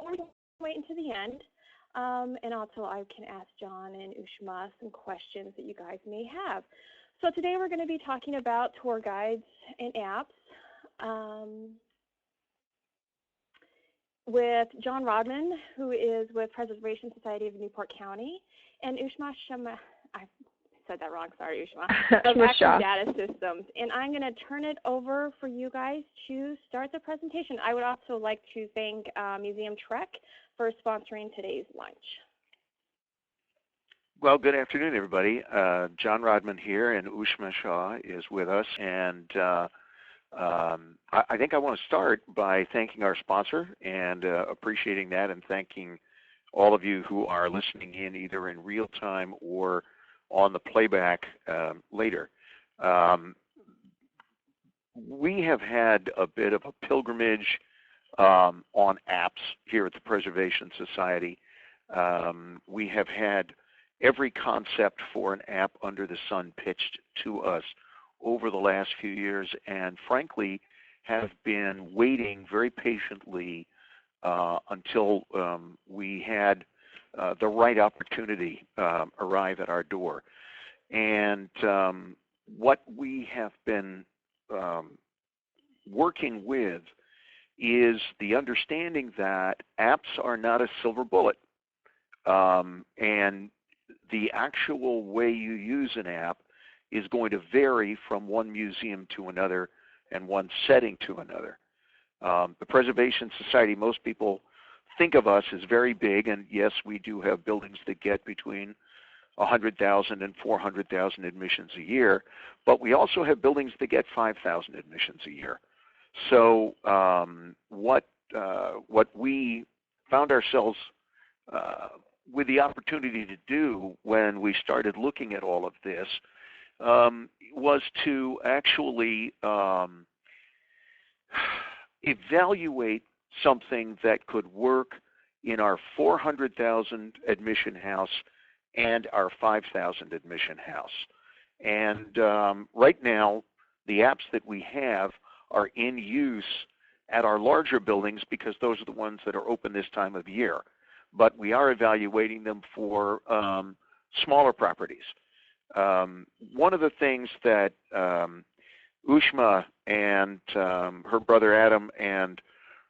or wait until the end. And also I can ask John and Ushma some questions that you guys may have. So today we're going to be talking about tour guides and apps with John Rodman, who is with Preservation Society of Newport County, and Ushma Shah. I said that wrong, sorry, Ushma, of Action Data Systems. And I'm going to turn it over for you guys to start the presentation. I would also like to thank Museum Trek for sponsoring today's lunch. Well, good afternoon, everybody. John Rodman here, and Ushma Shah is with us. And I think I want to start by thanking our sponsor and appreciating that, and thanking all of you who are listening in either in real time or on the playback later. We have had a bit of a pilgrimage on apps here at the Preservation Society. We have had every concept for an app under the sun pitched to us over the last few years, and frankly have been waiting very patiently until we had the right opportunity arrive at our door. And what we have been working with is the understanding that apps are not a silver bullet, and the actual way you use an app is going to vary from one museum to another and one setting to another. The Preservation Society, most people think of us as very big, and yes, we do have buildings that get between 100,000 and 400,000 admissions a year, but we also have buildings that get 5,000 admissions a year. So what we found ourselves with the opportunity to do when we started looking at all of this was to actually evaluate something that could work in our 400,000 admission house and our 5,000 admission house. And right now, the apps that we have are in use at our larger buildings because those are the ones that are open this time of year. But we are evaluating them for smaller properties. One of the things that Ushma and her brother Adam and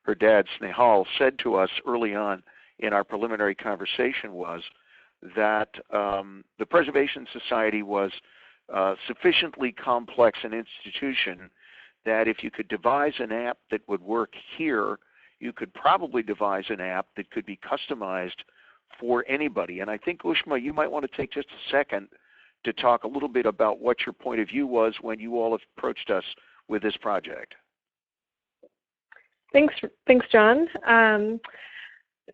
her dad Snehal said to us early on in our preliminary conversation was that the Preservation Society was sufficiently complex an institution that if you could devise an app that would work here, you could probably devise an app that could be customized for anybody. And I think, Ushma, you might want to take just a second to talk a little bit about what your point of view was when you all approached us with this project. Thanks, John.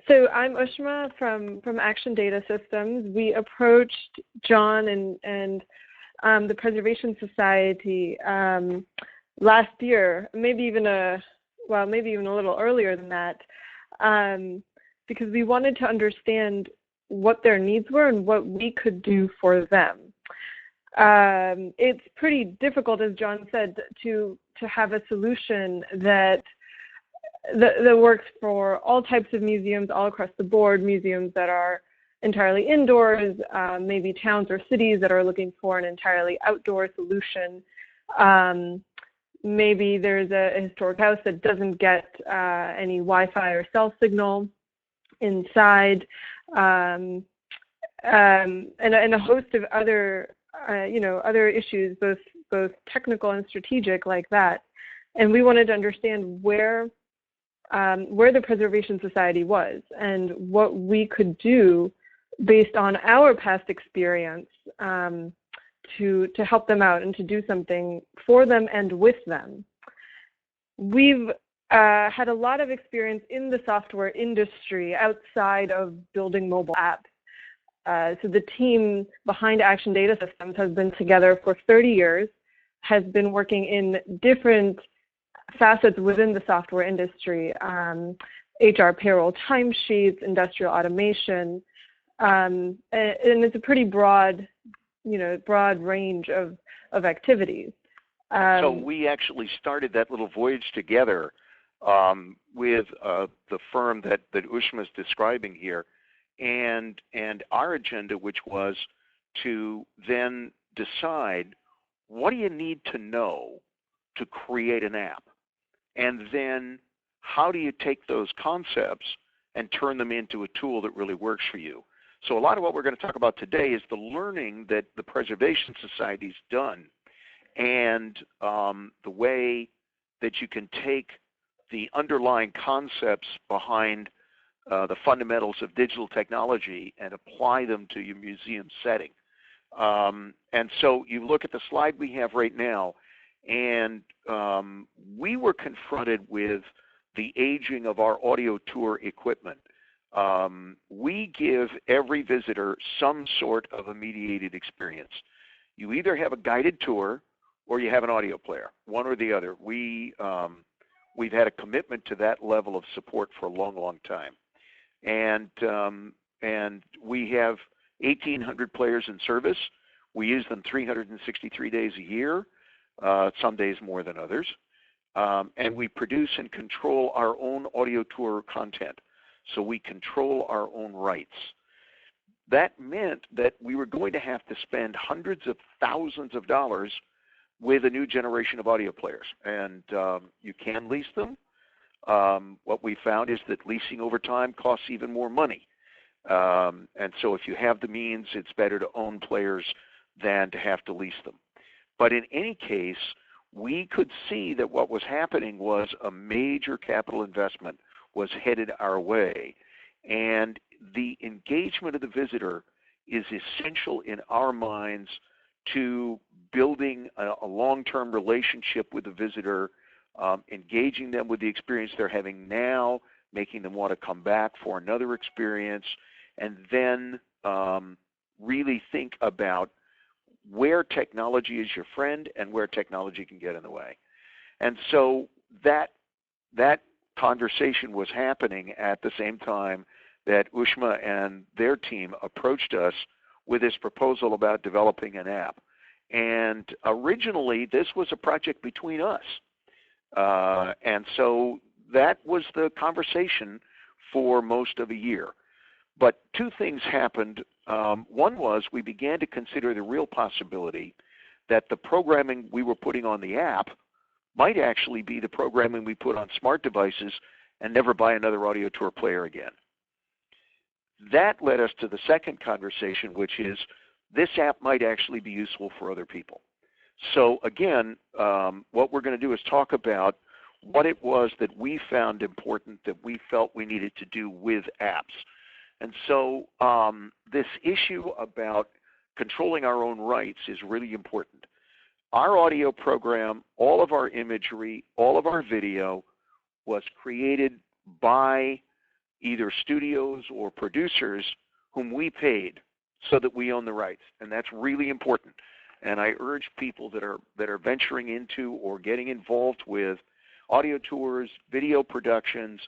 So I'm Ushma from Action Data Systems. We approached John and the Preservation Society last year, maybe even a little earlier than that, because we wanted to understand what their needs were and what we could do for them. It's pretty difficult, as John said, to have a solution that works for all types of museums all across the board, museums that are entirely indoors, maybe towns or cities that are looking for an entirely outdoor solution. Maybe there's a historic house that doesn't get any Wi-Fi or cell signal inside, and a host of other other issues, both technical and strategic like that. And we wanted to understand where the Preservation Society was and what we could do based on our past experience to help them out and to do something for them and with them. We've had a lot of experience in the software industry outside of building mobile apps. So the team behind Action Data Systems has been together for 30 years, has been working in different facets within the software industry, HR, payroll, timesheets, industrial automation, and it's a pretty broad range of activities. So we actually started that little voyage together with the firm that Ushma is describing here, and our agenda, which was to then decide what do you need to know to create an app, and then how do you take those concepts and turn them into a tool that really works for you. So a lot of what we're going to talk about today is the learning that the Preservation Society's done, and the way that you can take the underlying concepts behind the fundamentals of digital technology and apply them to your museum setting. And so you look at the slide we have right now, and we were confronted with the aging of our audio tour equipment. We give every visitor some sort of a mediated experience. You either have a guided tour or you have an audio player, one or the other. We've had a commitment to that level of support for a long, long time. And we have 1,800 players in service. We use them 363 days a year, some days more than others. And we produce and control our own audio tour content. So we control our own rights. That meant that we were going to have to spend hundreds of thousands of dollars with a new generation of audio players. And you can lease them. What we found is that leasing over time costs even more money. And so if you have the means, it's better to own players than to have to lease them. But in any case, we could see that what was happening was a major capital investment was headed our way. And the engagement of the visitor is essential in our minds to building a long-term relationship with the visitor, engaging them with the experience they're having now, making them want to come back for another experience, and then really think about where technology is your friend and where technology can get in the way. And so that conversation was happening at the same time that Ushma and their team approached us with this proposal about developing an app. And originally, this was a project between us. And so that was the conversation for most of a year. But two things happened. One was we began to consider the real possibility that the programming we were putting on the app might actually be the programming we put on smart devices and never buy another audio tour player again. That led us to the second conversation, which is this app might actually be useful for other people. So again, what we're going to do is talk about what it was that we found important that we felt we needed to do with apps. And so this issue about controlling our own rights is really important. Our audio program, all of our imagery, all of our video was created by either studios or producers whom we paid so that we own the rights. And that's really important. And I urge people that are venturing into or getting involved with audio tours, video productions,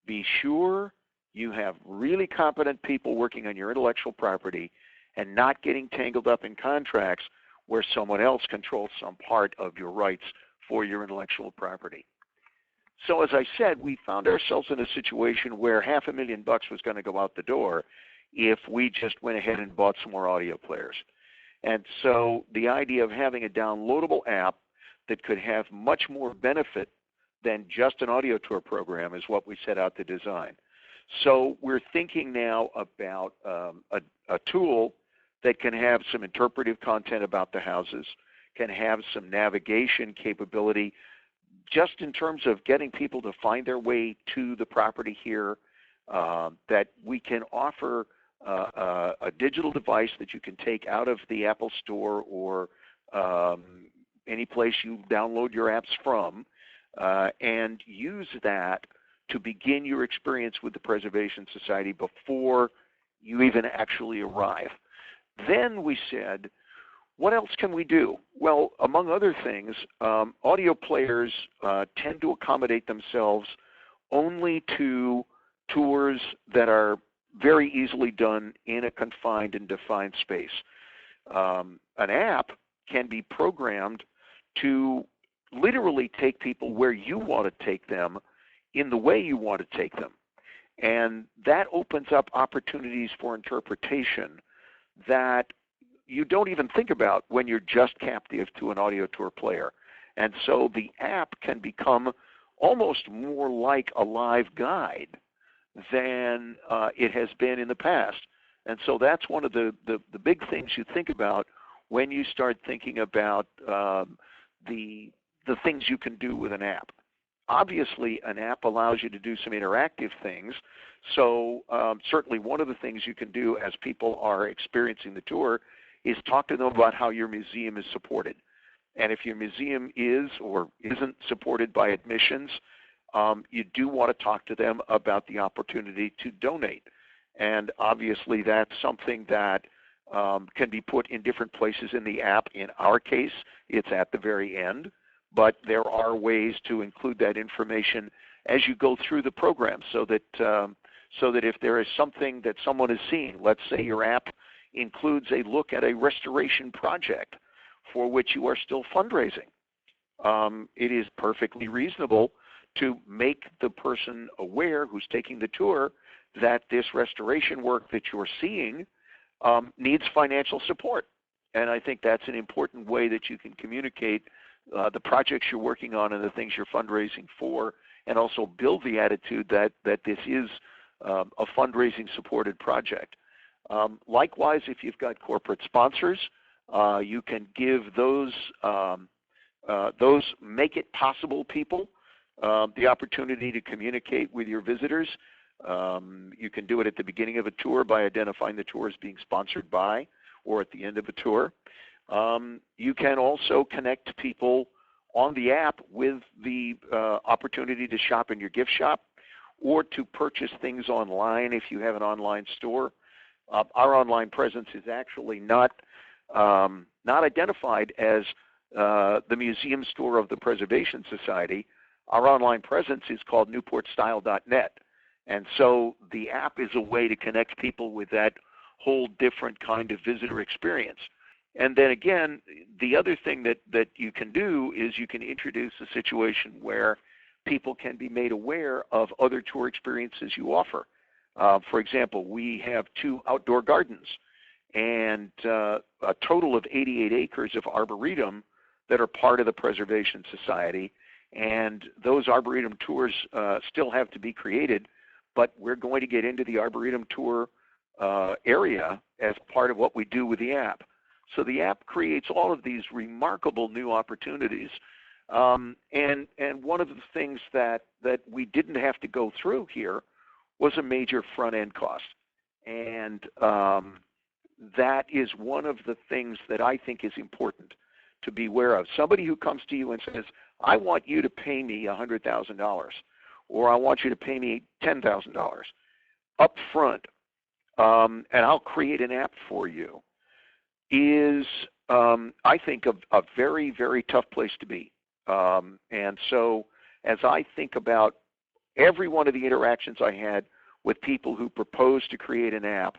be sure you have really competent people working on your intellectual property and not getting tangled up in contracts where someone else controls some part of your rights for your intellectual property. So as I said, we found ourselves in a situation where $500,000 was going to go out the door if we just went ahead and bought some more audio players. And so the idea of having a downloadable app that could have much more benefit than just an audio tour program is what we set out to design. So we're thinking now about a tool that can have some interpretive content about the houses, can have some navigation capability, just in terms of getting people to find their way to the property here, that we can offer a digital device that you can take out of the Apple Store or any place you download your apps from, and use that to begin your experience with the Preservation Society before you even actually arrive. Then we said, what else can we do? Well, among other things, audio players tend to accommodate themselves only to tours that are very easily done in a confined and defined space. An app can be programmed to literally take people where you want to take them in the way you want to take them. And that opens up opportunities for interpretation that you don't even think about when you're just captive to an audio tour player. And so the app can become almost more like a live guide than it has been in the past. And so that's one of the big things you think about when you start thinking about the things you can do with an app. Obviously, an app allows you to do some interactive things. So certainly one of the things you can do as people are experiencing the tour is talk to them about how your museum is supported. And if your museum is or isn't supported by admissions, you do want to talk to them about the opportunity to donate. And obviously that's something that can be put in different places in the app. In our case, it's at the very end. But there are ways to include that information as you go through the program so that if there is something that someone is seeing, let's say your app includes a look at a restoration project for which you are still fundraising, it is perfectly reasonable to make the person aware who's taking the tour that this restoration work that you're seeing needs financial support. And I think that's an important way that you can communicate the projects you're working on and the things you're fundraising for, and also build the attitude that this is a fundraising supported project. Likewise, if you've got corporate sponsors, you can give those make it possible people the opportunity to communicate with your visitors. You can do it at the beginning of a tour by identifying the tour as being sponsored by, or at the end of a tour. You can also connect people on the app with the opportunity to shop in your gift shop or to purchase things online if you have an online store. Our online presence is actually not identified as the museum store of the Preservation Society. Our online presence is called newportstyle.net. And so the app is a way to connect people with that whole different kind of visitor experience. And then again, the other thing that you can do is you can introduce a situation where people can be made aware of other tour experiences you offer. For example, we have 2 outdoor gardens and a total of 88 acres of arboretum that are part of the Preservation Society. And those arboretum tours still have to be created, but we're going to get into the arboretum tour area as part of what we do with the app. So the app creates all of these remarkable new opportunities. And one of the things that we didn't have to go through here was a major front-end cost. And that is one of the things that I think is important to be aware of. Somebody who comes to you and says, I want you to pay me $100,000, or I want you to pay me $10,000 up front, and I'll create an app for you, is, I think, a very, very tough place to be. And so as I think about every one of the interactions I had with people who proposed to create an app,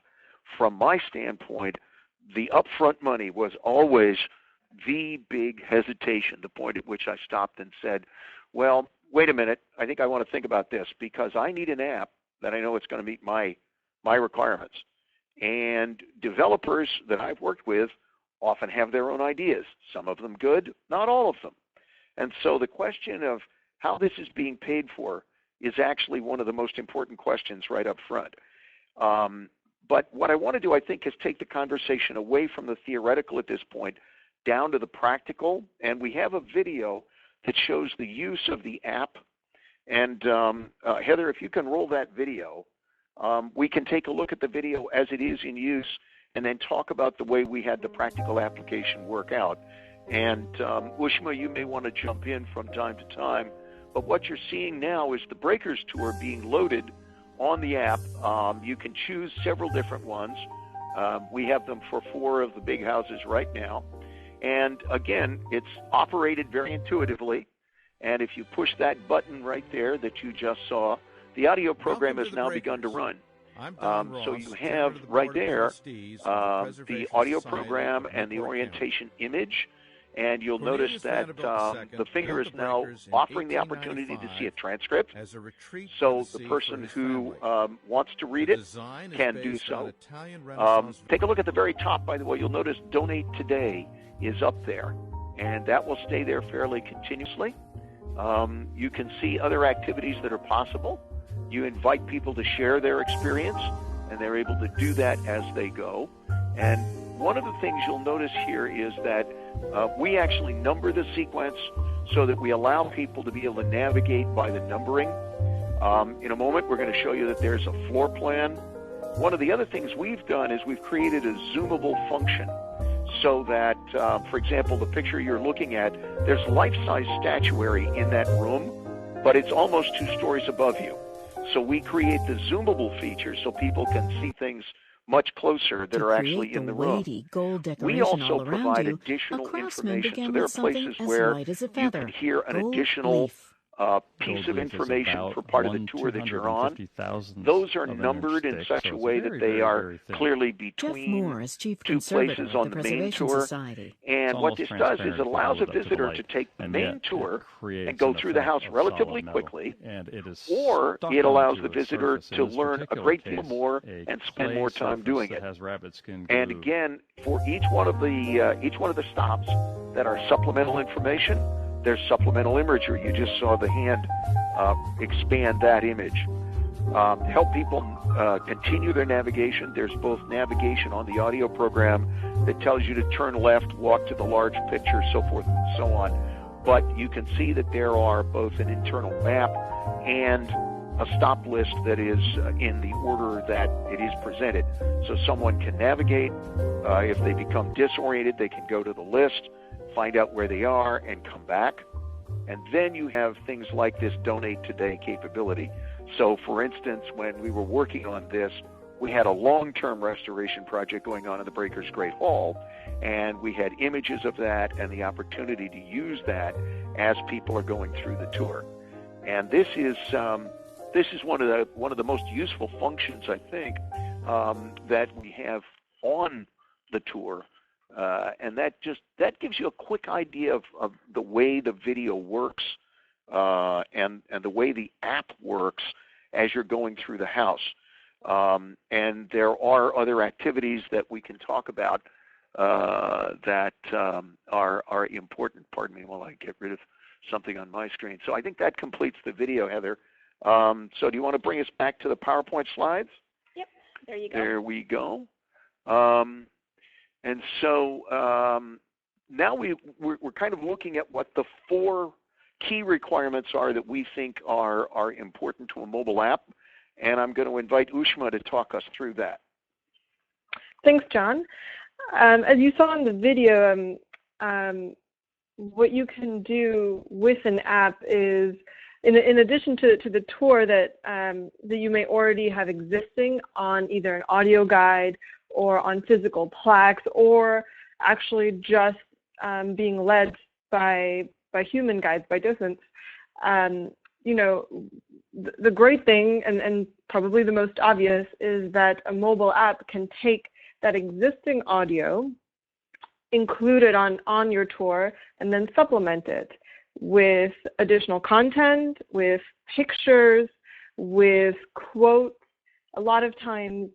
from my standpoint, the upfront money was always the big hesitation, the point at which I stopped and said, well, wait a minute, I think I want to think about this, because I need an app that I know it's going to meet my requirements. And developers that I've worked with often have their own ideas, some of them good, not all of them. And so the question of how this is being paid for is actually one of the most important questions right up front. But what I want to do, I think, is take the conversation away from the theoretical at this point down to the practical. And we have a video that shows the use of the app. And Heather, if you can roll that video, we can take a look at the video as it is in use and then talk about the way we had the practical application work out. And Ushma, you may want to jump in from time to time, but what you're seeing now is the Breakers Tour being loaded on the app. You can choose several different ones. We have them for 4 of the big houses right now. And again, it's operated very intuitively. And if you push that button right there that you just saw, the audio program has now begun to run. So you have right there the audio program and the orientation image. And you'll notice that the finger is now offering the opportunity to see a transcript. So the person who wants to read it can do so. Take a look at the very top, by the way. You'll notice Donate Today is up there, and that will stay there fairly continuously. You can see other activities that are possible. You invite people to share their experience, and they're able to do that as they go. And one of the things you'll notice here is that we actually number the sequence so that we allow people to be able to navigate by the numbering. In a moment, we're going to show you that there's a floor plan. One of the other things we've done is we've created a zoomable function so that, for example, the picture you're looking at, there's life-size statuary in that room, but it's almost 2 stories above you. So we create the zoomable feature so people can see things much closer that are actually in the room. We also provide additional information. So there are places where you can hear an additional piece of information for part of the tour that you're on. Those are numbered in such a way that they are clearly between 2 places on the main tour. And what this does is it allows a visitor to take the main tour and go through the house relatively quickly, or it allows the visitor to learn a great deal more and spend more time doing it. And again, for each one of the stops that are supplemental information, there's supplemental imagery. You just saw the hand expand that image. To help people continue their navigation, there's both navigation on the audio program that tells you to turn left, walk to the large picture, so forth and so on. But you can see that there are both an internal map and a stop list that is in the order that it is presented. So someone can navigate. If they become disoriented, they can go to the list, find out where they are, and come back. And then you have things like this Donate Today capability. So, for instance, when we were working on this, we had a long-term restoration project going on in the Breakers Great Hall, and we had images of that and the opportunity to use that as people are going through the tour. And this is one of the most useful functions, I think, that we have on the tour. And that gives you a quick idea of the way the video works and the way the app works as you're going through the house. And there are other activities that we can talk about that are important. Pardon me while I get rid of something on my screen. So I think that completes the video, Heather. So do you want to bring us back to the PowerPoint slides? Yep, there you go. There we go. And so now we're kind of looking at what the 4 key requirements are that we think are important to a mobile app. And I'm going to invite Ushma to talk us through that. Thanks, John. As you saw in the video, what you can do with an app is, in addition to the tour that you may already have existing on either an audio guide or on physical plaques, or actually just being led by human guides, by docents, the great thing, and probably the most obvious, is that a mobile app can take that existing audio, include it on your tour, and then supplement it with additional content, with pictures, with quotes. A lot of times,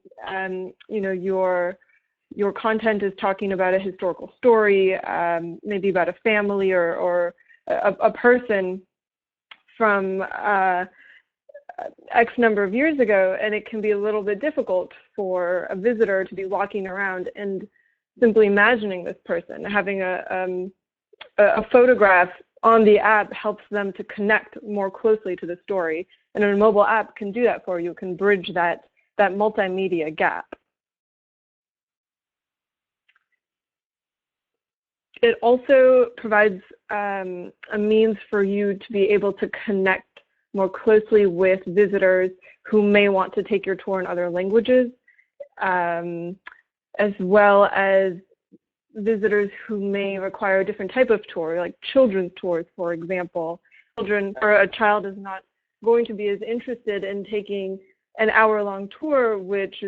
your content is talking about a historical story, maybe about a family or a person from X number of years ago, and it can be a little bit difficult for a visitor to be walking around and simply imagining this person. Having a photograph on the app helps them to connect more closely to the story, and a mobile app can do that for you. It can bridge that multimedia gap. It also provides a means for you to be able to connect more closely with visitors who may want to take your tour in other languages, as well as visitors who may require a different type of tour, like children's tours, for example. Children or a child is not going to be as interested in taking an hour-long tour, which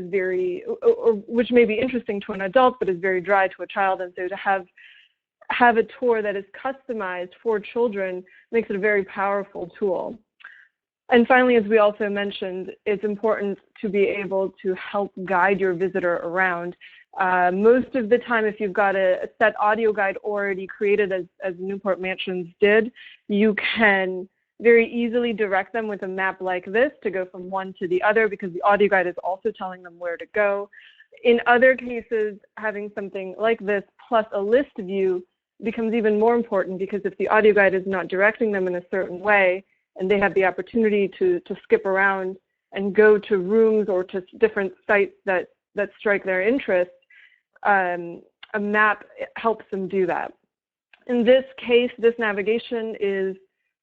may be interesting to an adult, but is very dry to a child. And so to have have a tour that is customized for children makes it a very powerful tool. And finally, as we also mentioned, it's important to be able to help guide your visitor around. Most of the time, if you've got a set audio guide already created as Newport Mansions did, you can very easily direct them with a map like this to go from one to the other, because the audio guide is also telling them where to go. In other cases, having something like this plus a list view becomes even more important, because if the audio guide is not directing them in a certain way and they have the opportunity to skip around and go to rooms or to different sites that strike their interest, a map helps them do that. In this case, this navigation is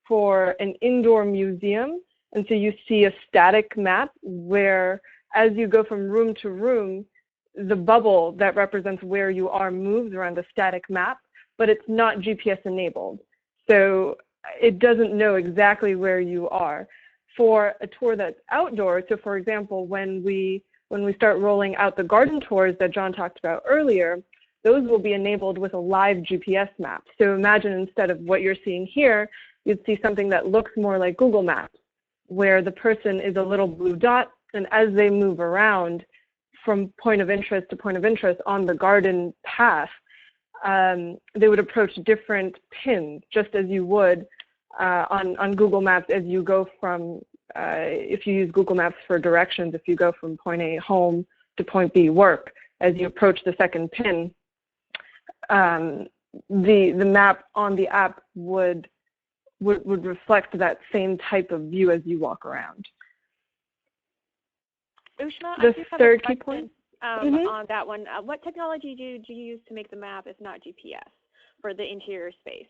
for an indoor museum, and so you see a static map where, as you go from room to room, the bubble that represents where you are moves around the static map, but it's not GPS enabled. So it doesn't know exactly where you are. For a tour that's outdoors, so for example, when we start rolling out the garden tours that John talked about earlier, those will be enabled with a live GPS map. So imagine instead of what you're seeing here, you'd see something that looks more like Google Maps, where the person is a little blue dot, and as they move around from point of interest to point of interest on the garden path, they would approach different pins, just as you would on Google Maps as you go from, if you use Google Maps for directions, if you go from point A, home, to point B, work, as you approach the second pin, the map on the app would reflect that same type of view as you walk around. Ushma, the I do have third a question key point on that one. What technology do you use to make the map if not GPS for the interior space?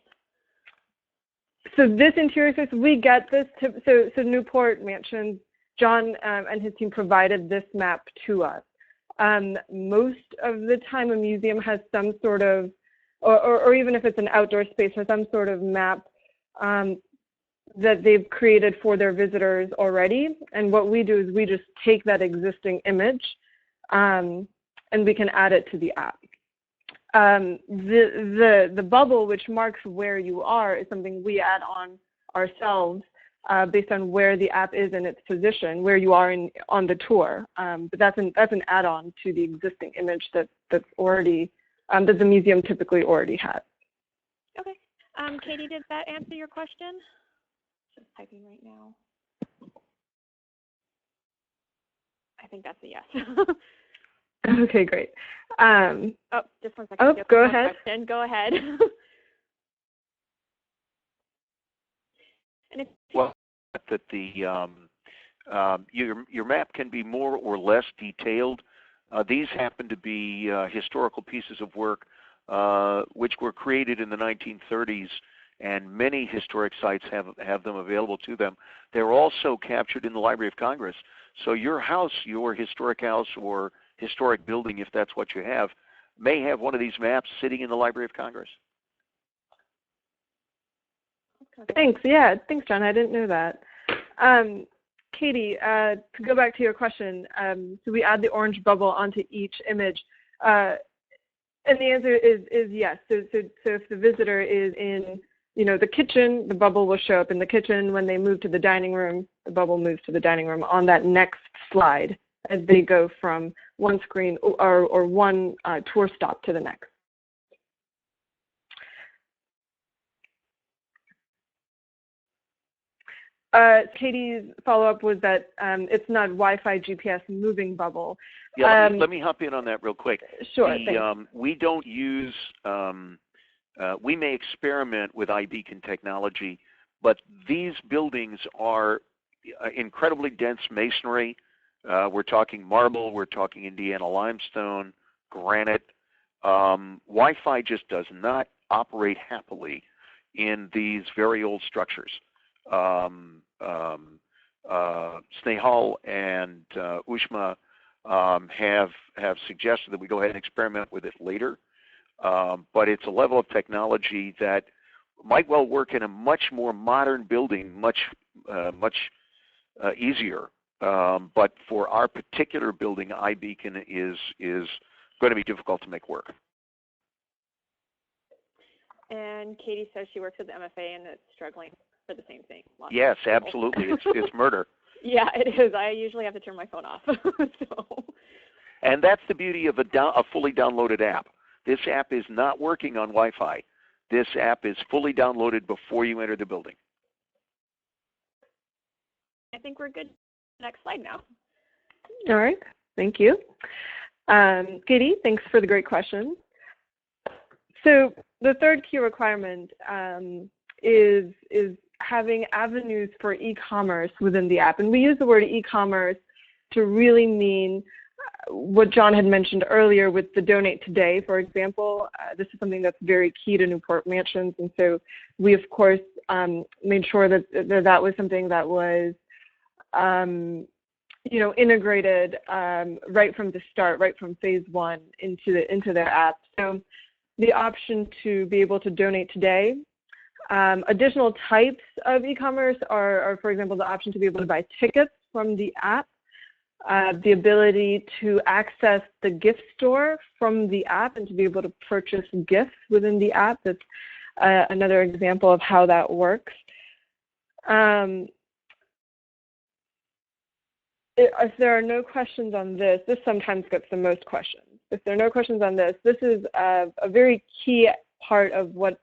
So this interior space, we get this, so Newport Mansions, John and his team provided this map to us. Most of the time a museum has some sort of, or even if it's an outdoor space, has some sort of map that they've created for their visitors already. And what we do is we just take that existing image and we can add it to the app. The bubble which marks where you are is something we add on ourselves based on where the app is in its position, where you are on the tour. But that's an add-on to the existing image that's already that the museum typically already has. Okay. Katie, did that answer your question? Just typing right now. I think that's a yes. Okay, great. Oh, just 1 second. Oh, go ahead. Question. Go ahead. And well, that the your map can be more or less detailed. These happen to be historical pieces of work which were created in the 1930s, and many historic sites have them available to them. They're also captured in the Library of Congress. So your house, your historic house or historic building, if that's what you have, may have one of these maps sitting in the Library of Congress. Thanks. Yeah, thanks, John. I didn't know that. Katie, to go back to your question, so we add the orange bubble onto each image, and the answer is yes. So if the visitor is in, the kitchen, the bubble will show up in the kitchen. When they move to the dining room, the bubble moves to the dining room on that next slide as they go from one screen or one tour stop to the next. Katie's follow-up was that it's not Wi-Fi GPS moving bubble. Yeah, let me hop in on that real quick. Sure. We don't use, we may experiment with iBeacon technology, but these buildings are incredibly dense masonry. We're talking marble, we're talking Indiana limestone, granite. Wi-Fi just does not operate happily in these very old structures. Snehal and Ushma have suggested that we go ahead and experiment with it later, but it's a level of technology that might well work in a much more modern building, much easier. But for our particular building, iBeacon is going to be difficult to make work. and Katie says she works at the MFA and it's struggling for the same thing. Yes, absolutely. It's murder. Yeah, it is. I usually have to turn my phone off. So. And that's the beauty of a fully downloaded app. This app is not working on Wi-Fi. This app is fully downloaded before you enter the building. I think we're good. Next slide now. All right. Thank you. Katie, thanks for the great question. So the third key requirement is having avenues for e-commerce within the app. And we use the word e-commerce to really mean what John had mentioned earlier with the Donate Today, for example. This is something that's very key to Newport Mansions. And so we, of course, made sure that that was something that was integrated right from the start, right from phase one into their app. So the option to be able to donate today. Additional types of e-commerce are, for example, the option to be able to buy tickets from the app, the ability to access the gift store from the app and to be able to purchase gifts within the app. That's another example of how that works. If there are no questions on this sometimes gets the most questions. If there are no questions on this is a very key part of what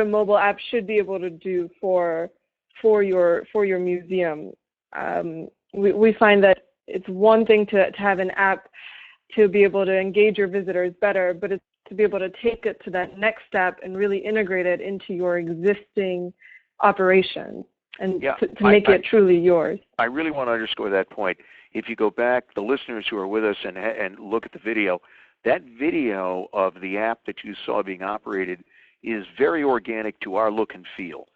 a mobile app should be able to do for your museum. We find that it's one thing to have an app to be able to engage your visitors better, but it's to be able to take it to that next step and really integrate it into your existing operation and to make it truly yours. I really want to underscore that point. If you go back, the listeners who are with us and look at the video, that video of the app that you saw being operated is very organic to our look and feel.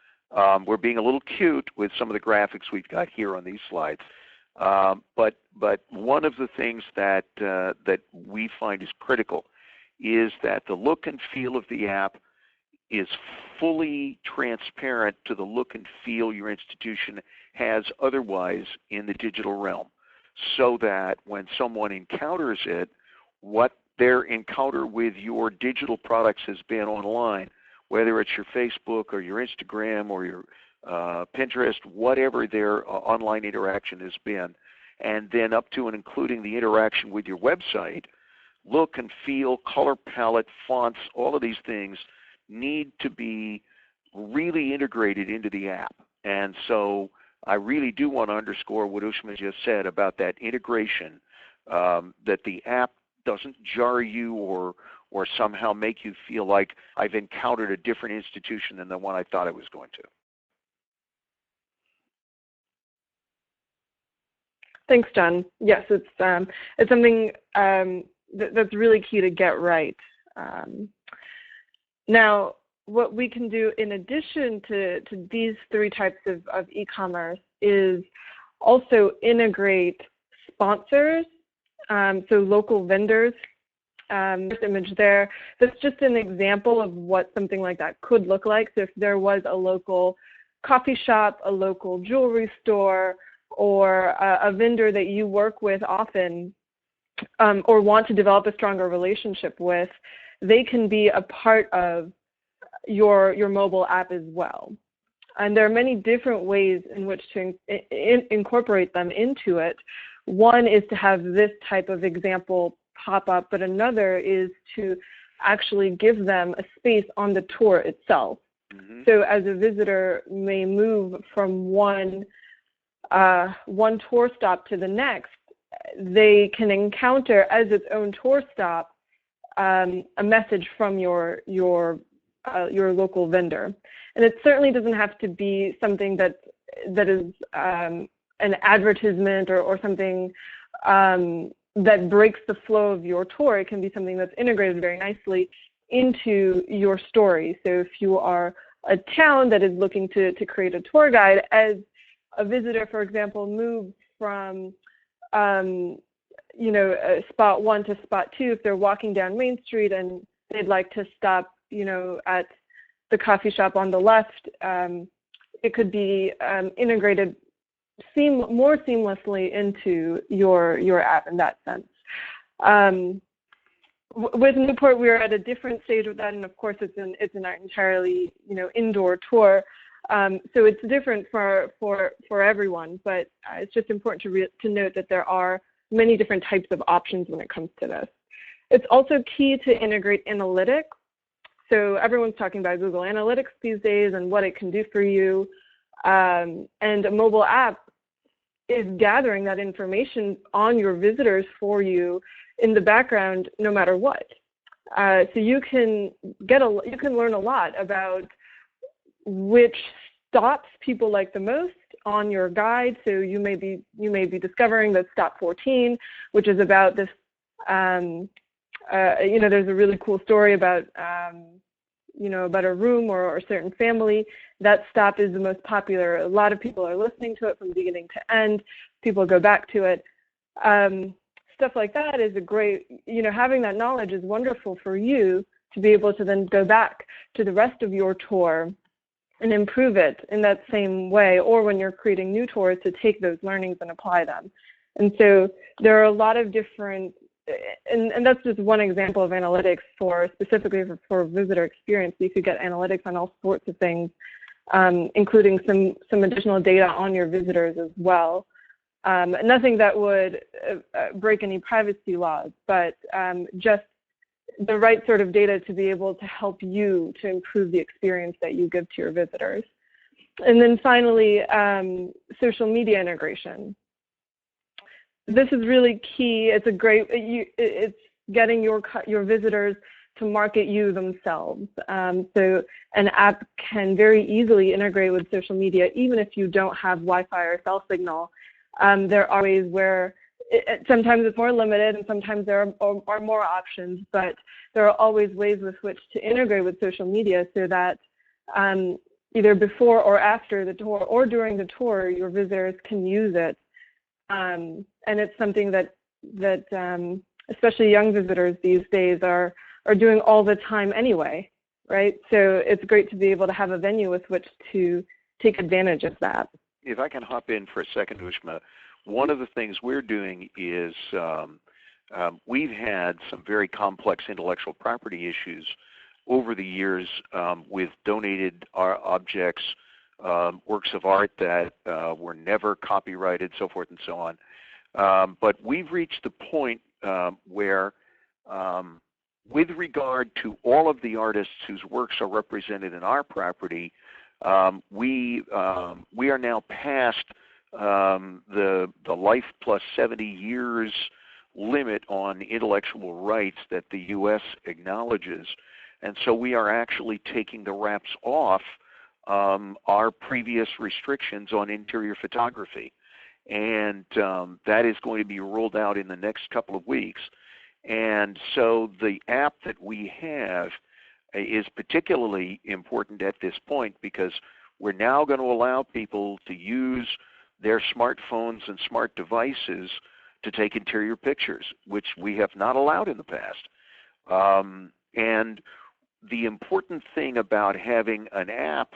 We're being a little cute with some of the graphics we've got here on these slides. But one of the things that we find is critical is that the look and feel of the app is fully transparent to the look and feel your institution has otherwise in the digital realm, so that when someone encounters it, what their encounter with your digital products has been online, whether it's your Facebook or your Instagram or your Pinterest, whatever their online interaction has been, and then up to and including the interaction with your website, look and feel, color palette, fonts, all of these things need to be really integrated into the app. And so I really do want to underscore what Ushma just said about that integration, that the app doesn't jar you or somehow make you feel like I've encountered a different institution than the one I thought I was going to. Thanks, John. Yes, it's something that's really key to get right. Now, what we can do in addition to these three types of e-commerce is also integrate sponsors, so local vendors. This image there, that's just an example of what something like that could look like. So if there was a local coffee shop, a local jewelry store, or a vendor that you work with often or want to develop a stronger relationship with, they can be a part of your mobile app as well. And there are many different ways in which to incorporate them into it. One is to have this type of example pop up, but another is to actually give them a space on the tour itself. Mm-hmm. So as a visitor may move from one tour stop to the next, they can encounter as its own tour stop a message from your local vendor. And it certainly doesn't have to be something that is an advertisement or something that breaks the flow of your tour. It can be something that's integrated very nicely into your story. So if you are a town that is looking to create a tour guide, as a visitor, for example, moves from spot one to spot two, if they're walking down Main Street and they'd like to stop, at the coffee shop on the left, it could be integrated more seamlessly into your app in that sense. with Newport, we're at a different stage with that, and of course, it's an entirely indoor tour. So it's different for everyone, but it's just important to note that there are many different types of options when it comes to this. It's also key to integrate analytics. So everyone's talking about Google Analytics these days and what it can do for you. And a mobile app is gathering that information on your visitors for you in the background, no matter what. So you can learn a lot about which stops people like the most on your guide. So you may be discovering that stop 14, which is about this. There's a really cool story about about a room or a certain family. That stop is the most popular. A lot of people are listening to it from beginning to end. People go back to it. Stuff like that is a great, having that knowledge is wonderful for you to be able to then go back to the rest of your tour and improve it in that same way, or when you're creating new tours, to take those learnings and apply them. And so there are a lot of different, and that's just one example of analytics specifically for visitor experience. You could get analytics on all sorts of things, including some additional data on your visitors as well. Nothing that would break any privacy laws, but just the right sort of data to be able to help you to improve the experience that you give to your visitors. And then finally, social media integration. This is really key. It's it's getting your visitors to market you themselves. So an app can very easily integrate with social media, even if you don't have Wi-Fi or cell signal. There are ways where sometimes it's more limited and sometimes there are more options, but there are always ways with which to integrate with social media so that either before or after the tour or during the tour, your visitors can use it. And it's something that especially young visitors these days are doing all the time anyway, right? So it's great to be able to have a venue with which to take advantage of that. If I can hop in for a second, Ushma, one of the things we're doing is we've had some very complex intellectual property issues over the years with donated objects, works of art that were never copyrighted, so forth and so on. But we've reached the point where, with regard to all of the artists whose works are represented in our property, we are now past the life plus 70 years limit on intellectual rights that the U.S. acknowledges, and so we are actually taking the wraps off our previous restrictions on interior photography, and that is going to be rolled out in the next couple of weeks. And so the app that we have is particularly important at this point because we're now going to allow people to use their smartphones and smart devices to take interior pictures, which we have not allowed in the past. And the important thing about having an app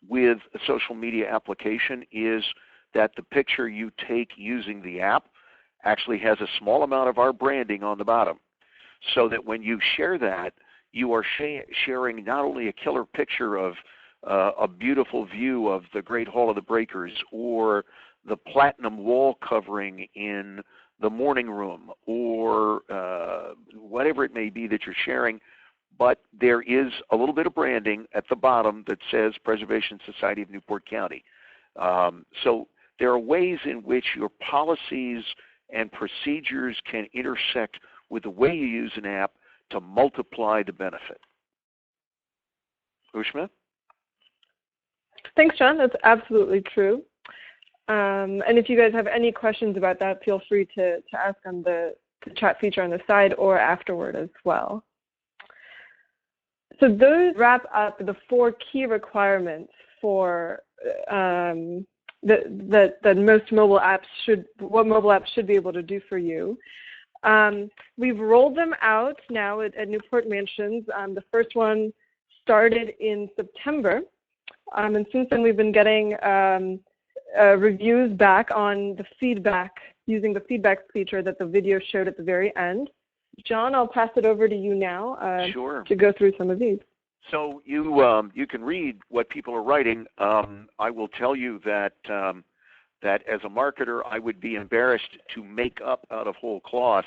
with a social media application is that the picture you take using the app actually has a small amount of our branding on the bottom, so that when you share that, you are sharing not only a killer picture of a beautiful view of the Great Hall of the Breakers or the platinum wall covering in the morning room or whatever it may be that you're sharing, but there is a little bit of branding at the bottom that says Preservation Society of Newport County. So there are ways in which your policies and procedures can intersect with the way you use an app to multiply the benefit. Ushma? Thanks, John. That's absolutely true. And if you guys have any questions about that, feel free to ask on the chat feature on the side or afterward as well. So those wrap up the 4 key requirements for that most mobile apps should be able to do for you. We've rolled them out now at Newport Mansions. The first one started in September, and since then we've been getting reviews back on the feedback, using the feedback feature that the video showed at the very end. John, I'll pass it over to you now Sure. to go through some of these. So you can read what people are writing. I will tell you that that as a marketer, I would be embarrassed to make up out of whole cloth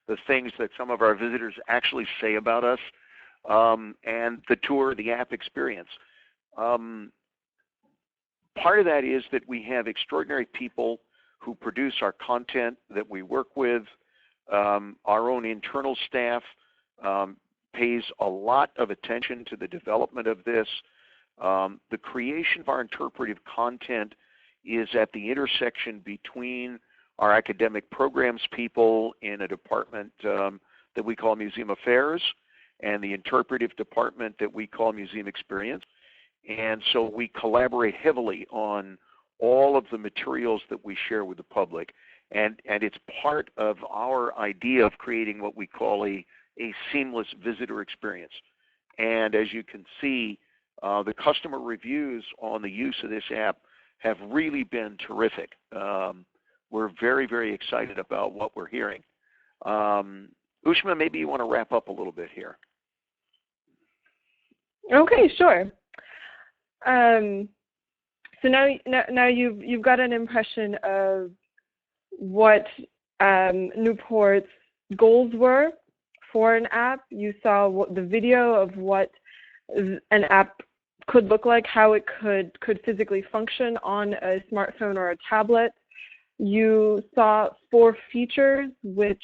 the things that some of our visitors actually say about us and the tour, the app experience. Part of that is that we have extraordinary people who produce our content that we work with. Our own internal staff pays a lot of attention to the development of this. The creation of our interpretive content is at the intersection between our academic programs people in a department that we call Museum Affairs and the interpretive department that we call Museum Experience. And so we collaborate heavily on all of the materials that we share with the public. And it's part of our idea of creating what we call a seamless visitor experience. And as you can see, the customer reviews on the use of this app have really been terrific. We're very, very excited about what we're hearing. Ushma, maybe you want to wrap up a little bit here. Okay, sure. So now you've got an impression of what Newport's goals were for an app. You saw the video of what an app could look like, how it could physically function on a smartphone or a tablet. You saw 4 features which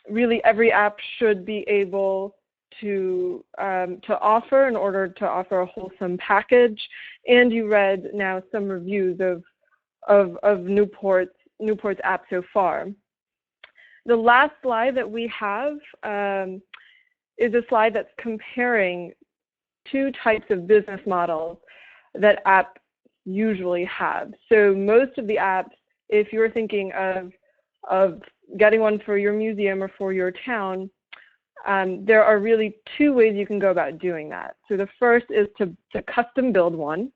really every app should be able to offer in order to offer a wholesome package. And you read now some reviews of Newport's app so far. The last slide that we have is a slide that's comparing 2 types of business models that apps usually have. So most of the apps, if you're thinking of getting one for your museum or for your town, there are really 2 ways you can go about doing that. So the first is to custom build one.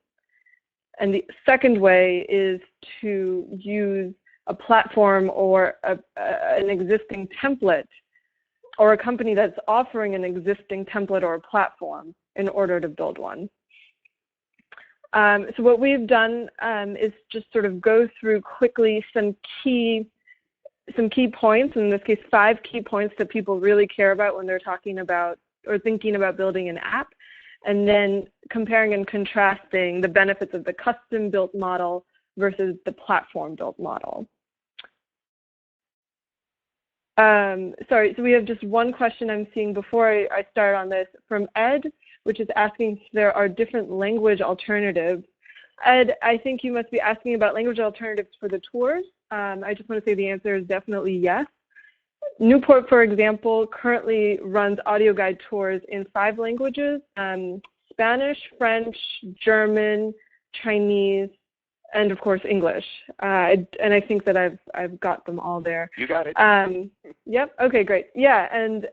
And the second way is to use a platform or an existing template or a company that's offering an existing template or a platform in order to build one. So what we've done is just sort of go through quickly some key points, in this case 5 key points that people really care about when they're talking about or thinking about building an app, and then comparing and contrasting the benefits of the custom built model versus the platform built model. Sorry, so we have just one question I'm seeing before I start on this from Ed, which is asking if there are different language alternatives. Ed, I think you must be asking about language alternatives for the tours. I just want to say the answer is definitely yes. Newport, for example, currently runs audio guide tours in 5 languages, Spanish, French, German, Chinese, and of course English. And I think that I've got them all there. You got it. Yep. Okay. Great. Yeah. And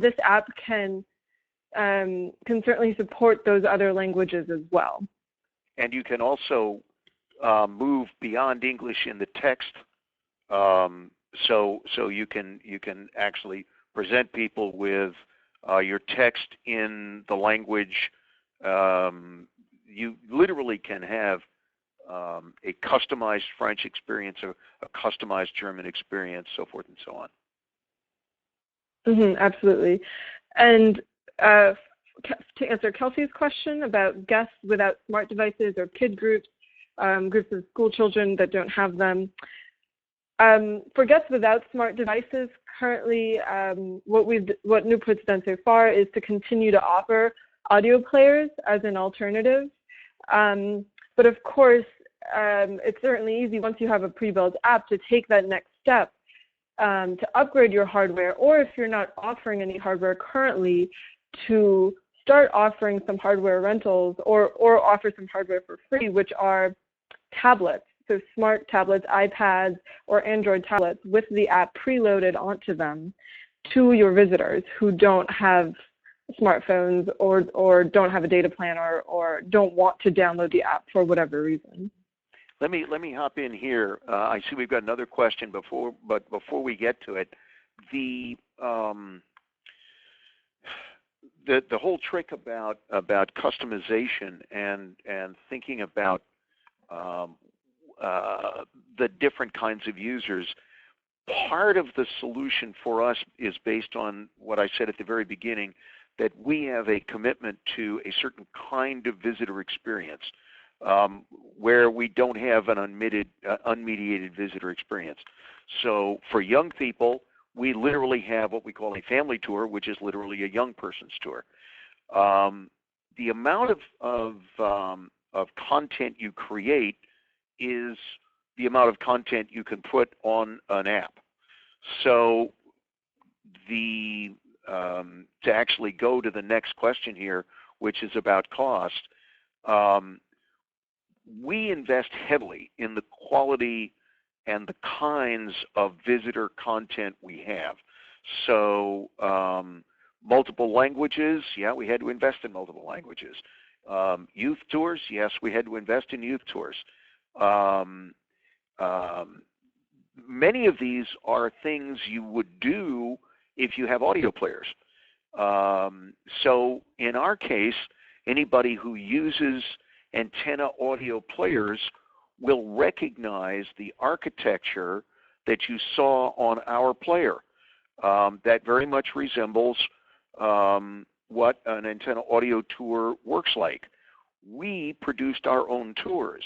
this app can certainly support those other languages as well. And you can also move beyond English in the text, so you can actually present people with your text in the language. You literally can have a customized French experience, a customized German experience, so forth and so on. Absolutely. And to answer Kelsey's question about guests without smart devices or kid groups, groups of school children that don't have them. For guests without smart devices, currently what Newport's done so far is to continue to offer audio players as an alternative. But of course, it's certainly easy once you have a pre-built app to take that next step to upgrade your hardware, or if you're not offering any hardware currently, to start offering some hardware rentals or offer some hardware for free, which are tablets. So smart tablets, iPads, or Android tablets with the app preloaded onto them to your visitors who don't have smartphones or don't have a data plan or don't want to download the app for whatever reason. Let me hop in here. I see we've got another question before we get to it, the whole trick about customization and thinking about the different kinds of users. Part of the solution for us is based on what I said at the very beginning, that we have a commitment to a certain kind of visitor experience, where we don't have an unmediated visitor experience. So for young people, we literally have what we call a family tour, which is literally a young person's tour. The amount of content you create is the amount of content you can put on an app. So to actually go to the next question here, which is about cost, we invest heavily in the quality and the kinds of visitor content we have. So multiple languages, yeah, we had to invest in multiple languages. Youth tours, yes, we had to invest in youth tours. Many of these are things you would do if you have audio players. So in our case, anybody who uses antenna audio players will recognize the architecture that you saw on our player. That very much resembles what an antenna audio tour works like. We produced our own tours,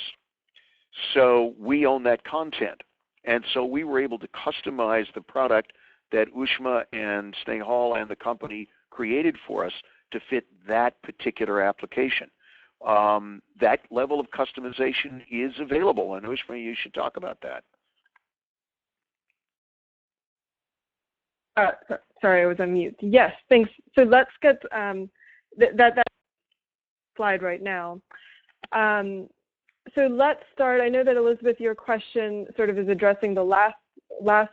so we own that content. And so we were able to customize the product that Ushma and Snehal and the company created for us to fit that particular application. That level of customization is available, and Ushma, you should talk about that. Sorry, I was on mute. Yes, thanks. So let's get that slide right now. So let's start. I know that, Elizabeth, your question sort of is addressing the last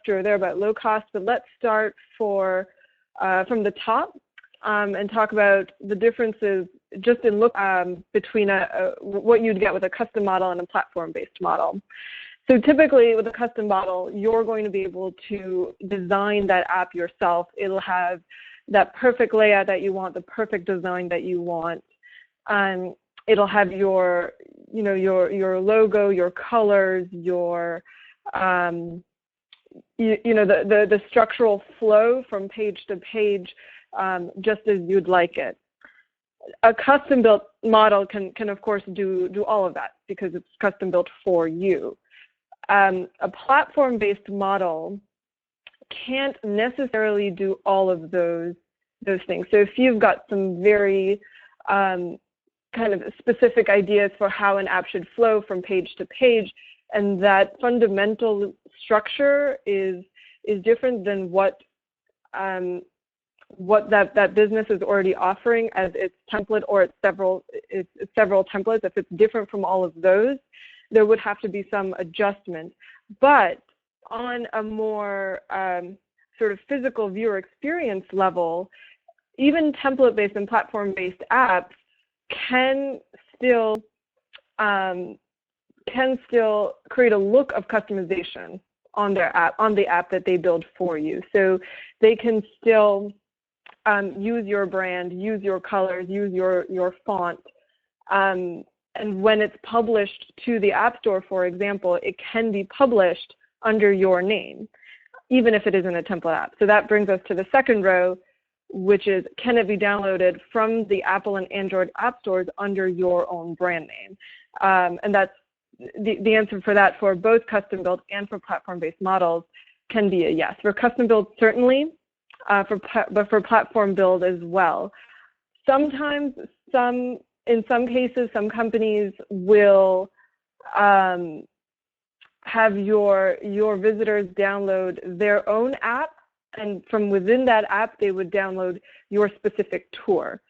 row there about low cost, but let's start from the top and talk about the differences just in look between what you'd get with a custom model and a platform-based model. So typically with a custom model, you're going to be able to design that app yourself. It'll have that perfect layout that you want, the perfect design that you want. It'll have your logo, your colors, your the structural flow from page to page, just as you'd like it. A custom built model can of course do all of that because it's custom built for you. A platform-based model can't necessarily do all of those things. So if you've got some very kind of specific ideas for how an app should flow from page to page, and that fundamental structure is different than what that business is already offering as its template or its several templates. If it's different from all of those, there would have to be some adjustment. But on a more sort of physical viewer experience level, even template-based and platform-based apps can still create a look of customization on their app, on the app that they build for you. So they can still use your brand, use your colors, use your font. And when it's published to the App Store, for example, it can be published under your name, even if it isn't a template app. So that brings us to the second row, which is, can it be downloaded from the Apple and Android app stores under your own brand name? And that's the answer for that for both custom built and for platform-based models can be a yes. For custom build, certainly, but for platform build as well. Sometimes, in some cases, some companies will have your visitors download their own app, and from within that app, they would download your specific tour.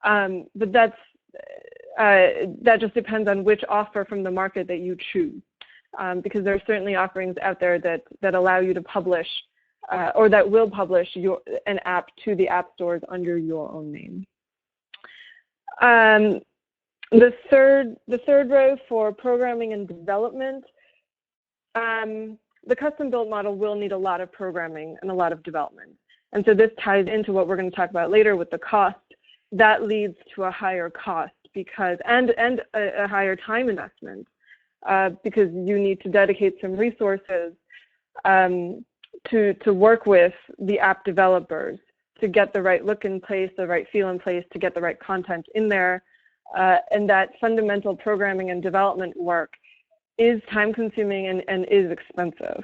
But that just depends on which offer from the market that you choose, because there are certainly offerings out there that allow you to publish or that will publish an app to the app stores under your own name. The third row for programming and development, the custom-built model will need a lot of programming and a lot of development. And so this ties into what we're going to talk about later with the cost. That leads to a higher cost because and a higher time investment because you need to dedicate some resources to work with the app developers to get the right look in place, the right feel in place, to get the right content in there. And that fundamental programming and development work is time-consuming and is expensive.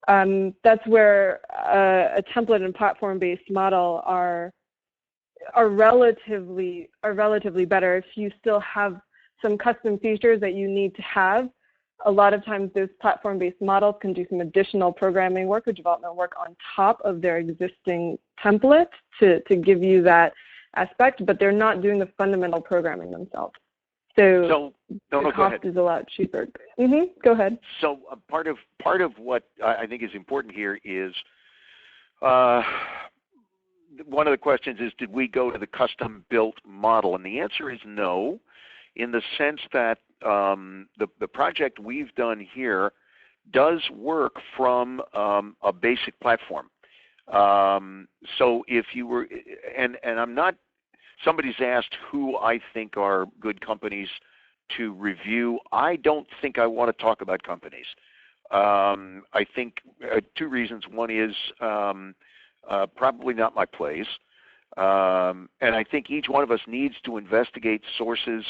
That's where a template and platform-based model are relatively better. If you still have some custom features that you need to have, a lot of times those platform-based models can do some additional programming work or development work on top of their existing template to give you that aspect, but they're not doing the fundamental programming themselves. So the cost is a lot cheaper. Go ahead. So part of what I think is important here is one of the questions is, did we go to the custom-built model? And the answer is no, in the sense that the project we've done here does work from a basic platform. So if you were, and I'm not, somebody's asked who I think are good companies to review. I don't think I want to talk about companies. I think two reasons. One is probably not my place. And I think each one of us needs to investigate sources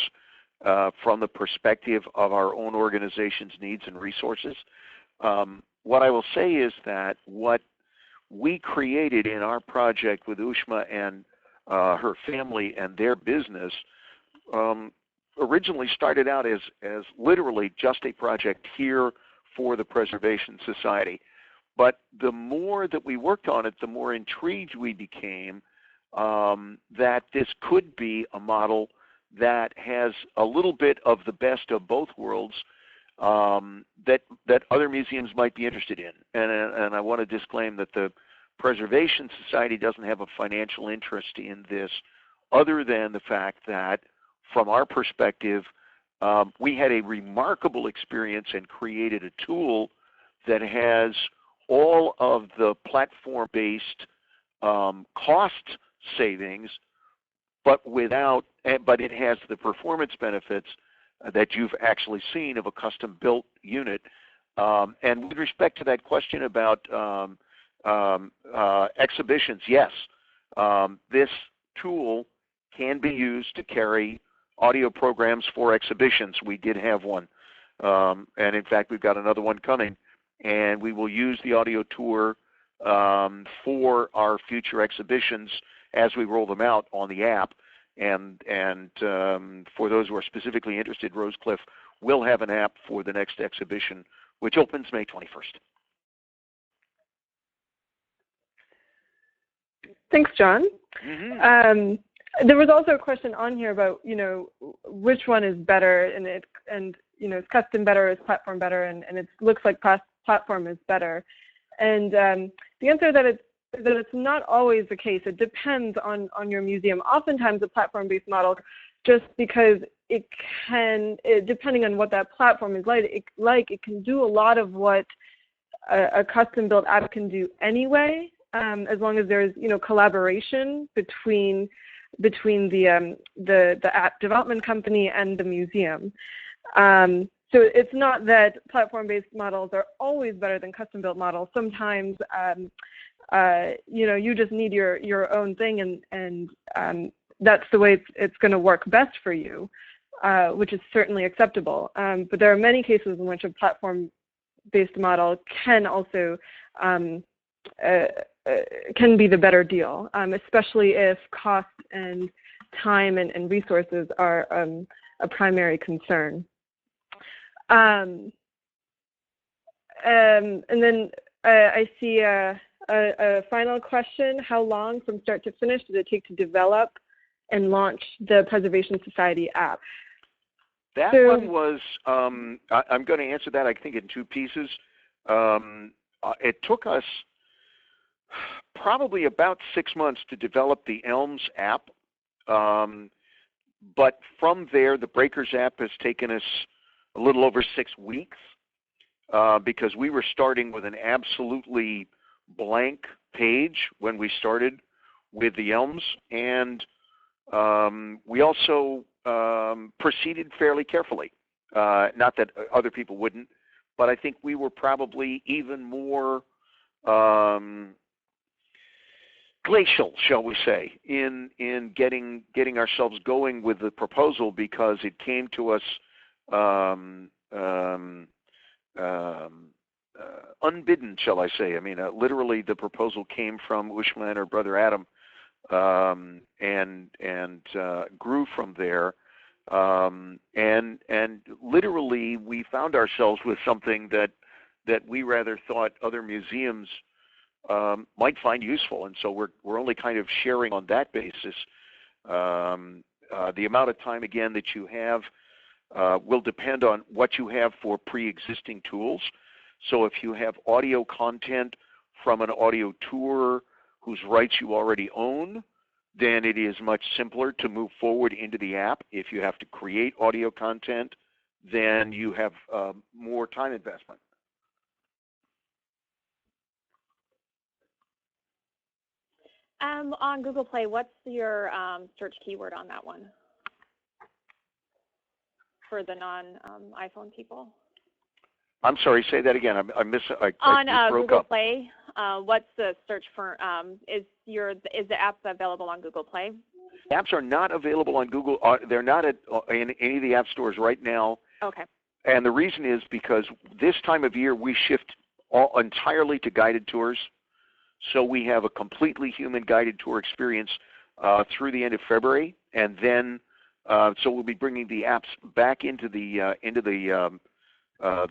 from the perspective of our own organization's needs and resources. What I will say is that what we created in our project with Ushma and her family and their business originally started out as literally just a project here for the Preservation Society. But the more that we worked on it, the more intrigued we became that this could be a model that has a little bit of the best of both worlds that other museums might be interested in. And I want to disclaim that the Preservation Society doesn't have a financial interest in this other than the fact that from our perspective, we had a remarkable experience and created a tool that has all of the platform-based cost savings, but it has the performance benefits that you've actually seen of a custom-built unit. And with respect to that question about exhibitions, yes, this tool can be used to carry audio programs for exhibitions. We did have one, and in fact, we've got another one coming. And we will use the audio tour for our future exhibitions as we roll them out on the app. And for those who are specifically interested, Rosecliff will have an app for the next exhibition, which opens May 21st. Thanks, John. There was also a question on here about, which one is better, and is custom better, is platform better, and it looks like platform is better. And the answer that it's not always the case. It depends on your museum. Oftentimes a platform-based model, just because it can, depending on what that platform is it can do a lot of what a custom-built app can do anyway, as long as there's collaboration between the app development company and the museum. So it's not that platform-based models are always better than custom-built models. Sometimes, you just need your own thing, and that's the way it's going to work best for you, which is certainly acceptable. But there are many cases in which a platform-based model can also can be the better deal, especially if cost and time and resources are a primary concern. And then I see a final question. How long from start to finish does it take to develop and launch the Preservation Society app? That one was, I'm going to answer that, I think, in two pieces. It took us probably about 6 months to develop the Elms app. but from there, the Breakers app has taken us a little over 6 weeks because we were starting with an absolutely blank page when we started with the Elms, and we also proceeded fairly carefully. Not that other people wouldn't, but I think we were probably even more glacial, shall we say, in getting ourselves going with the proposal, because it came to us unbidden, shall I say. I mean, literally, the proposal came from Ushma and her brother Adam, and grew from there. And literally, we found ourselves with something that we rather thought other museums might find useful, and so we're only kind of sharing on that basis. The amount of time, again, that you have will depend on what you have for pre-existing tools. So if you have audio content from an audio tour whose rights you already own, then it is much simpler to move forward into the app. If you have to create audio content, then you have more time investment. On Google Play, what's your search keyword on that one for the non-iPhone people? I'm sorry, say that again. I on broke Google up. Play, what's the search for? Is the app available on Google Play? Apps are not available on Google. They're not in any of the app stores right now. Okay. And the reason is because this time of year we shift entirely to guided tours. So we have a completely human guided tour experience through the end of February, and then so we'll be bringing the apps back into the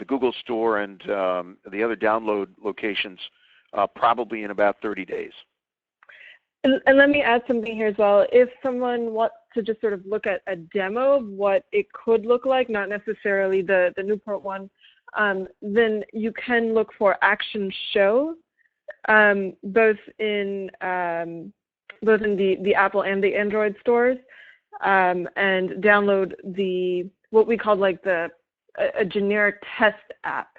Google Store and the other download locations probably in about 30 days. And let me add something here as well. If someone wants to just sort of look at a demo of what it could look like, not necessarily the Newport one, then you can look for Action Show, both in the Apple and the Android stores, and download what we call like a generic test app,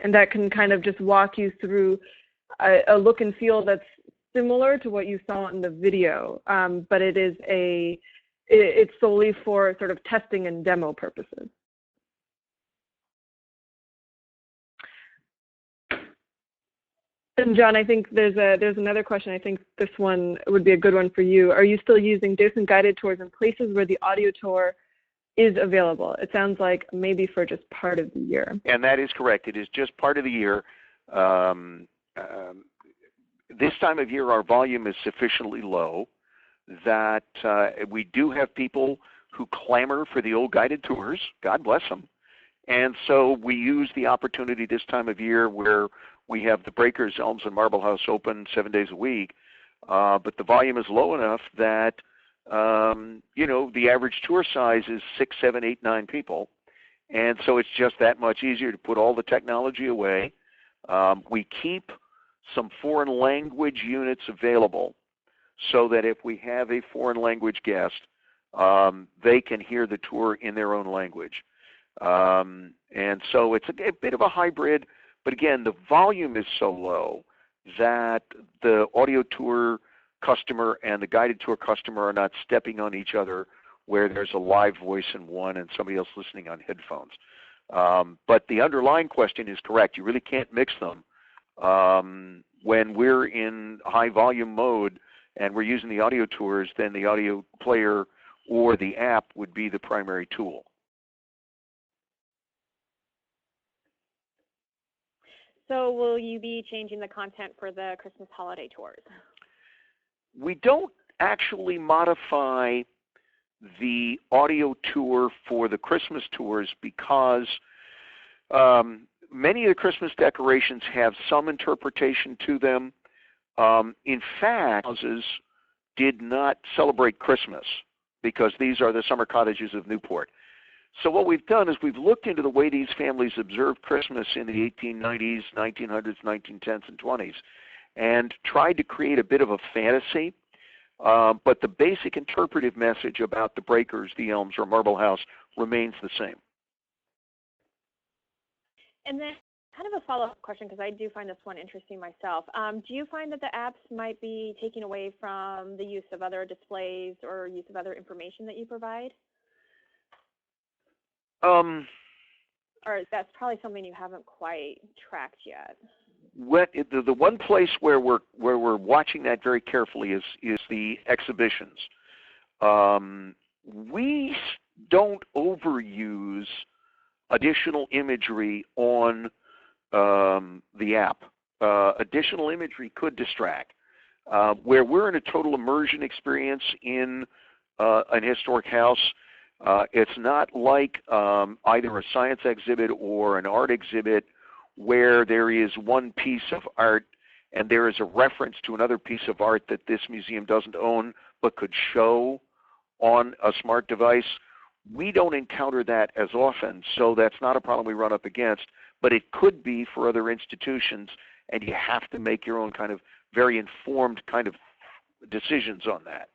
and that can kind of just walk you through a look and feel that's similar to what you saw in the video, but it's solely for sort of testing and demo purposes. And John, I think there's another question. I think this one would be a good one for you. Are you still using docent guided tours in places where the audio tour is available? It sounds like maybe for just part of the year. And that is correct. It is just part of the year. This time of year, our volume is sufficiently low that we do have people who clamor for the old guided tours. God bless them. And so we use the opportunity this time of year where we have the Breakers, Elms, and Marble House open 7 days a week, but the volume is low enough that the average tour size is 6, 7, 8, 9 people, and so it's just that much easier to put all the technology away. We keep some foreign language units available so that if we have a foreign language guest, they can hear the tour in their own language. And so it's a bit of a hybrid, but again, the volume is so low that the audio tour customer and the guided tour customer are not stepping on each other where there's a live voice in one and somebody else listening on headphones. But the underlying question is correct. You really can't mix them. When we're in high volume mode and we're using the audio tours, then the audio player or the app would be the primary tool. So will you be changing the content for the Christmas holiday tours? We don't actually modify the audio tour for the Christmas tours because many of the Christmas decorations have some interpretation to them. In fact, houses did not celebrate Christmas because these are the summer cottages of Newport. So what we've done is we've looked into the way these families observed Christmas in the 1890s, 1900s, 1910s, and 20s, and tried to create a bit of a fantasy. But the basic interpretive message about the breakers, the elms, or marble house remains the same. And then kind of a follow-up question, because I do find this one interesting myself. Do you find that the apps might be taking away from the use of other displays or use of other information that you provide? Or that's probably something you haven't quite tracked yet. The one place where we're watching that very carefully is the exhibitions. We don't overuse additional imagery on the app. Additional imagery could distract. Where we're in a total immersion experience in an historic house, it's not like either a science exhibit or an art exhibit where there is one piece of art and there is a reference to another piece of art that this museum doesn't own but could show on a smart device. We don't encounter that as often, so that's not a problem we run up against, but it could be for other institutions, and you have to make your own kind of very informed kind of decisions on that.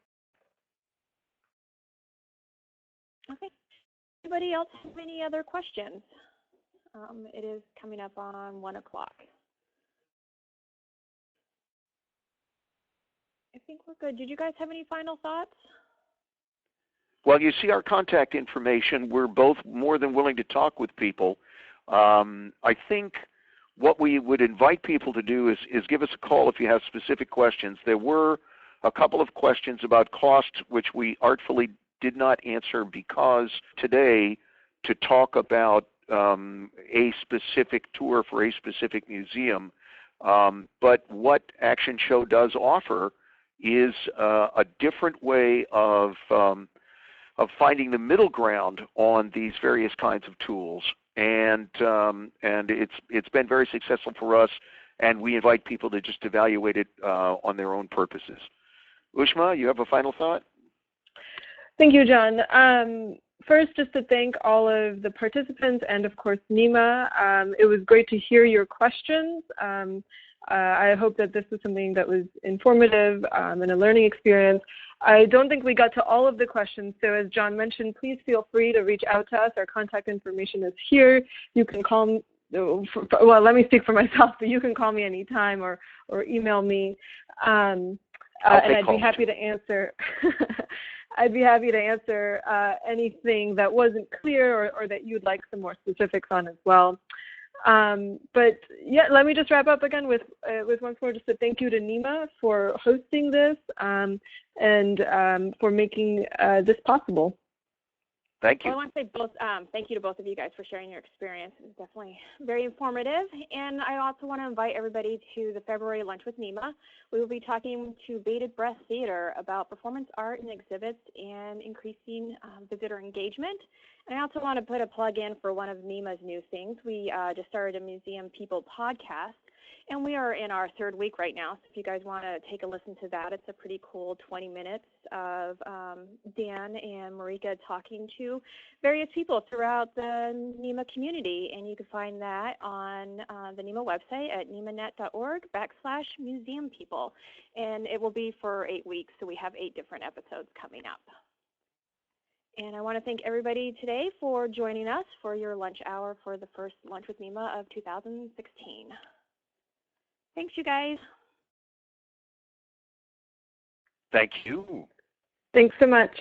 Okay. Anybody else have any other questions? It is coming up on 1 o'clock. I think we're good. Did you guys have any final thoughts? Well, you see our contact information. We're both more than willing to talk with people. I think what we would invite people to do is give us a call if you have specific questions. There were a couple of questions about cost, which we artfully did not answer because today to talk about a specific tour for a specific museum. But what Action Show does offer is a different way of finding the middle ground on these various kinds of tools, and it's been very successful for us, and we invite people to just evaluate it on their own purposes. Ushma, you have a final thought? Thank you, John. First, just to thank all of the participants and, of course, NEMA. It was great to hear your questions. I hope that this was something that was informative and a learning experience. I don't think we got to all of the questions, so as John mentioned, please feel free to reach out to us. Our contact information is here. You can call me, well, let me speak for myself, but you can call me anytime or email me, and I'd be happy to answer. I'd be happy to answer anything that wasn't clear or that you'd like some more specifics on as well. But yeah, let me just wrap up again with once more just a thank you to NEMA for hosting this and for making this possible. Thank you. Well, I want to say thank you to both of you guys for sharing your experience. It was definitely very informative. And I also want to invite everybody to the February Lunch with NEMA. We will be talking to Bated Breath Theater about performance art and exhibits and increasing visitor engagement. And I also want to put a plug in for one of NEMA's new things. We just started a Museum People podcast, and we are in our 3rd week right now. So if you guys want to take a listen to that, it's a pretty cool 20 minutes of Dan and Marika talking to various people throughout the NEMA community. And you can find that on the NEMA website at nemanet.org/museumpeople. And it will be for 8 weeks, so we have 8 different episodes coming up. And I want to thank everybody today for joining us for your lunch hour for the first Lunch with NEMA of 2016. Thanks, you guys. Thank you. Thanks so much.